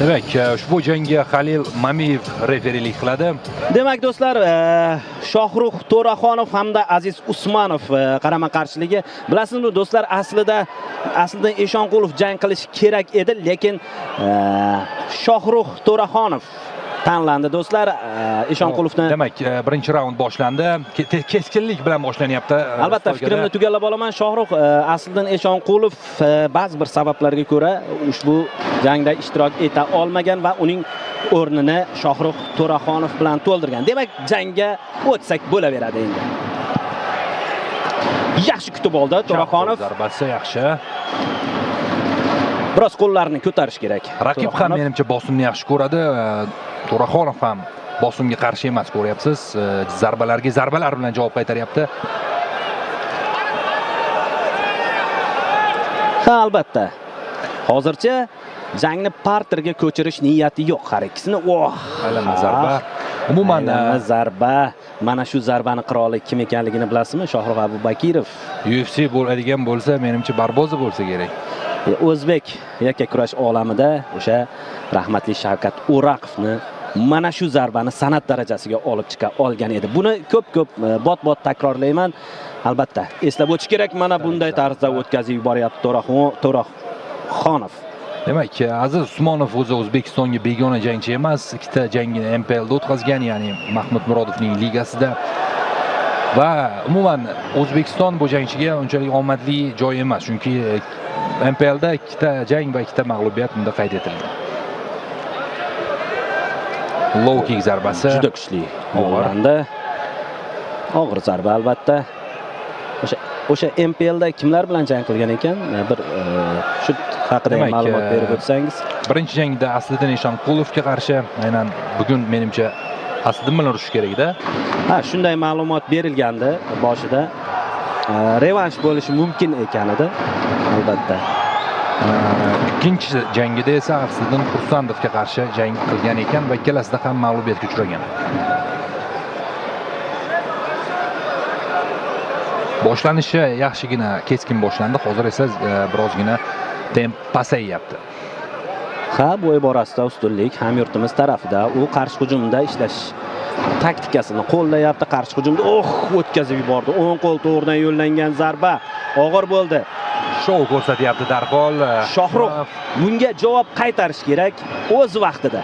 Demak, ushbu jangga Halil Mamiyev referilik qiladi. Demak do'stlar, Shohrux To'raxonov hamda Aziz Usmonov qarama-qarshiligi. Bilasizmi do'stlar, aslida Eshonqulov jang qilishi kerak edi, lekin Shohrux To'raxonov tanlandi do'stlar. Eshonqulovni Demak, birinchi raund boshlandi. Keskinlik bilan boshlanyapti. Albatta fikrimni tugallab olaman. Shohrux aslida Eshonqulov ba'zi bir sabablarga ko'ra ushbu jangda ishtirok eta olmagan va uning o'rnini Shohrux To'raxonov bilan to'ldirgan. Demak, jangga o'tsak bo'laveradi endi. Yaxshi kutib oldi To'raxonov. Zarbasi yaxshi. Biroz qo'llarini ko'tarish kerak. Raqib ham menimcha bosimni yaxshi ko'radi. To'raxonov ham bosimga qarshi emas, ko'ryapsiz. Zarbalarga zarbalar bilan javob qaytaryapti. Ha, albatta. Hozircha jangni parterga ko'chirish niyati yo'q har ikkisini. Aylanma zarba. Umuman zarba. Mana shu zarbani qiroli kim ekanligini bilasizmi? Shohrux Abubakirov. UFC bo'ladigan bo'lsa, menimcha Barboza bo'lsa kerak. O'zbek yakkakurash olamida o'sha rahmatli Shavkat O'raqovni mana shu zarbani san'at darajasiga olib chiqa olgan edi. Buni ko'p bot-bot takrorlayman. Albatta, eslab o'tish kerak, mana bunday tarzda o'tkazib yuboryapti To'raxonov. Demak, Aziz Usmonov o'zi O'zbekistonga begona jangchi emas, ikkita jangini MPLda o'tkazgan, ya'ni Mahmud Murodovning ligasida. Va umuman O'zbekiston bu jangchiga unchalik omadli joy emas, chunki MPLda ikkita jang va ikkita mag'lubiyat bunda qayd etilgan. Low kick zarbasi juda kuchli. Og'ir zarba albatta. O'sha MPLda kimlar bilan jang qilgan ekan? Bir shu haqida ma'lumot berib o'tsangiz. Birinchi jangda Asliddin Eshonqulovga qarshi, aynan bugun menimcha Asliddin bilan urushish kerak-da. Ha, shunday ma'lumot berilgandi boshida. Revansh bo'lishi mumkin ekanida, albatta. Ikkinchi jangida esa Asliddin Xursandovga qarshi jang qilgan ekan va ikkalasida ham mag'lubiyatga uchragan. Boshlanishi yaxshigina keskin boshlandi, hozir esa birozgina temp pasayyapti. Ha, bu borasida ustunlik hamyurtimiz tarafida. U qarshi hujumda ishlash taktikasini qo'llayapti. Qarshi hujumda o'tkazib yubordi. O'ng qo'l to'g'ridan yo'llangan zarba og'ir bo'ldi. Shou ko'rsatyapti darhol. Shohrux bunga javob qaytarish kerak o'z vaqtida.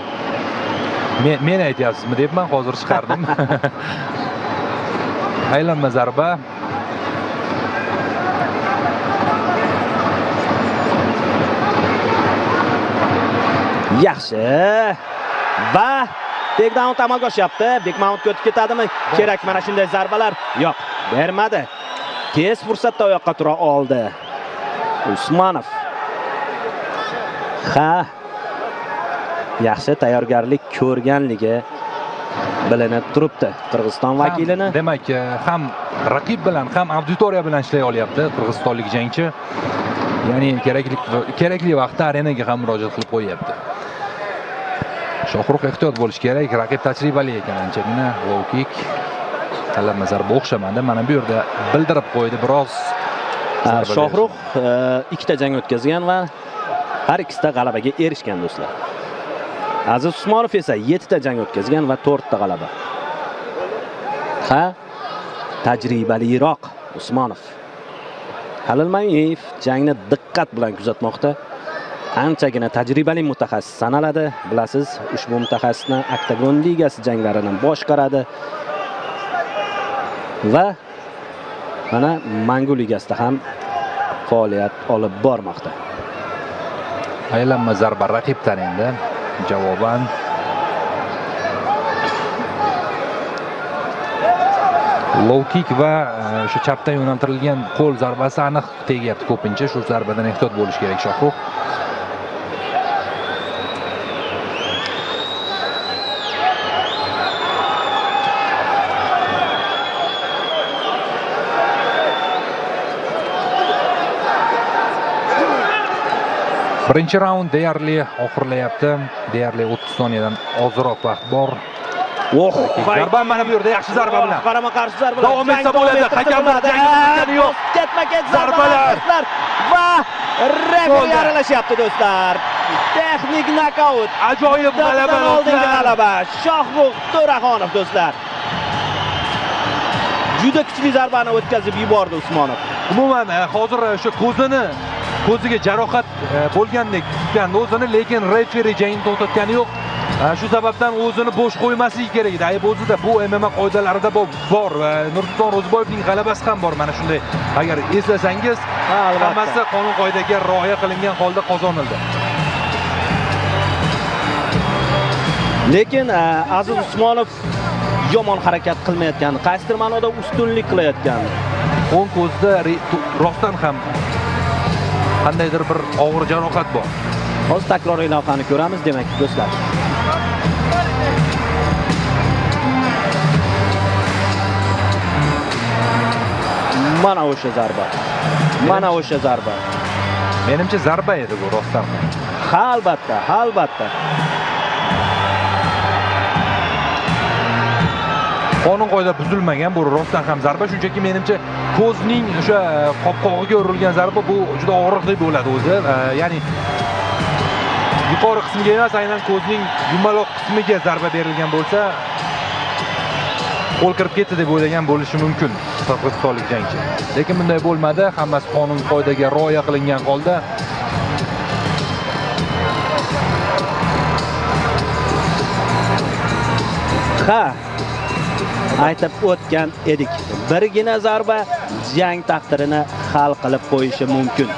Men aytyapsizmi debman, hozir chiqardim. Aylanma zarba. Yaxshi. Va takedown amalga oshyapti. Bekmountga o'tib ketadimi? Kerak mana shunday zarbalar. Yo'q, bermadi. Tez fursatda oyoqqa tura oldi Usmonov. Ha. Yaxshi tayyorgarlik ko'rganligi bilinib turibdi Qirg'iziston vakilini. Demak, ham raqib bilan, ham auditoriya bilan ishlay olyapti qirg'izistonlik jangchi. Ya'ni kerakli vaqtda arenaga ham murojaat qilib qo'yapti. Shohrux ehtiyot bo'lish kerak, raqib tajribali ekan anchagina. Low kick. Talab zarba o'xshamadi. Mana bu yerda bildirib qo'ydi biroz. Shohrux ikkita jang o'tkazgan va har ikkisida g'alabaga erishgan do'stlar. Aziz Usmonov esa 7 ta jang o'tkazgan va 4 ta g'alaba. Ha, tajribaliroq Usmonov. Halil Mamiyev jangni diqqat bilan kuzatmoqda. Anchagina tajribali mutaxassis sanaladi. Bilasiz, ushbu mutaxassisni Oktagon ligasi janglarini boshqaradi. Va mana Mangu ligasida ham faoliyat olib bormoqda. Aylanma zarba raqibdan endi javoban low kick va shu chapdan yo'naltirilgan qo'l zarbasi aniq tegyapti ko'pincha. Shu zarbadan ehtiyot bo'lish kerak Shohrux. Birinchi raund deyarli oxirlayapti. Deyarli 30 soniyadan ozroq vaqt bor. Oh, Zarba mana bu yerda yaxshi zarba bilan. qarama-qarshi zarbalar. Davom etsa bo'ladi. Hakamlar jangni yo'q. Ketma-ket Zarbalar. zarbalar va referi aralashyapti do'stlar. Texnik nokaut. Ajoyib g'alaba oldingi do'stlar. g'alaba. Shohruh To'raxonov do'stlar. Juda kuchli zarbani o'tkazib yubordi Usmonov. Umuman hozir o'sha ko'ziga jarohat bo'lgandek tutgandi o'zini, lekin referi jangni to'xtatgani yo'q. Shu sababdan o'zini bo'sh qo'ymasligi kerak edi. Ayb o'zida bu MMA qoidalarida bor va Nursulton Ro'ziboyevning g'alabasi ham bor. Mana shunday, agar eslasangiz, hammasi qonun qoidaga rioya qilingan holda qozonildi. Lekin Aziz Usmonov yomon harakat qilmayotgan, qaysidir ma'noda ustunlik qilayotgan. O'ng ko'zda rostdan ham qandaydir bir og'ir jarohat bor. Hozir takroriy lavhani ko'ramiz demak do'stlar. Mana o'sha zarba. Mana o'sha zarba. Menimcha zarba edi bu rostdan ham. Ha, albatta, albatta. Qonun qoida buzilmagan, bu rostdan ham zarba, shunchaki menimcha ko'zning o'sha qopqog'iga urilgan zarba bu juda og'riqli bo'ladi o'zi. Ya'ni yuqori qismiga emas, aynan ko'zning yumaloq qismiga zarba berilgan bo'lsa, qo'l kirib ketdi deb o'ylagan bo'lishi mumkin qirg'izistonlik jangchi. Lekin bunday bo'lmadi, hammasi qonun qoidaga rioya qilingan holda. Ha, aytib o'tgan edik. Birgina zarba jang taqdirini hal qilib qo'yishi mumkin.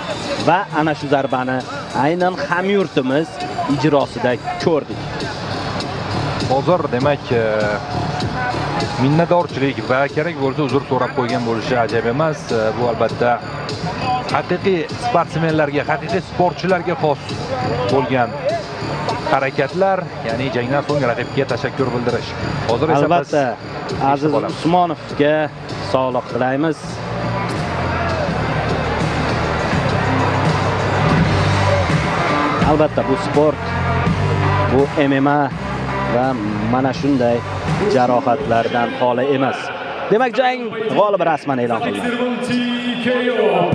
Va ana shu zarbani aynan hamyurtimiz ijrosida ko'rdik. Hozir demak minnatdorchilik va kerak bo'lsa uzr so'rab qo'ygan bo'lishi ajab emas. Bu albatta haqiqiy sportsmenlarga, haqiqiy sportchilarga xos bo'lgan harakatlar, ya'ni jangdan so'ng raqibga tashakkur bildirish. Hozir esa albatta Aziz Usmonovga sog'liq tilaymiz. Albatta bu sport, bu MMA va mana shunday jarohatlardan xoli emas. Demak, jang g'olibi rasman e'lon qilindi.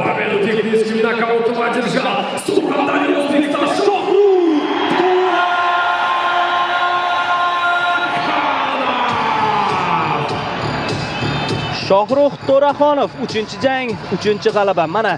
Победу техническим нокаутом одержал Сурхандарьев Виктор Шохрух. Shohruh To'raxonov 3-jang, 3-g'alaba. Mana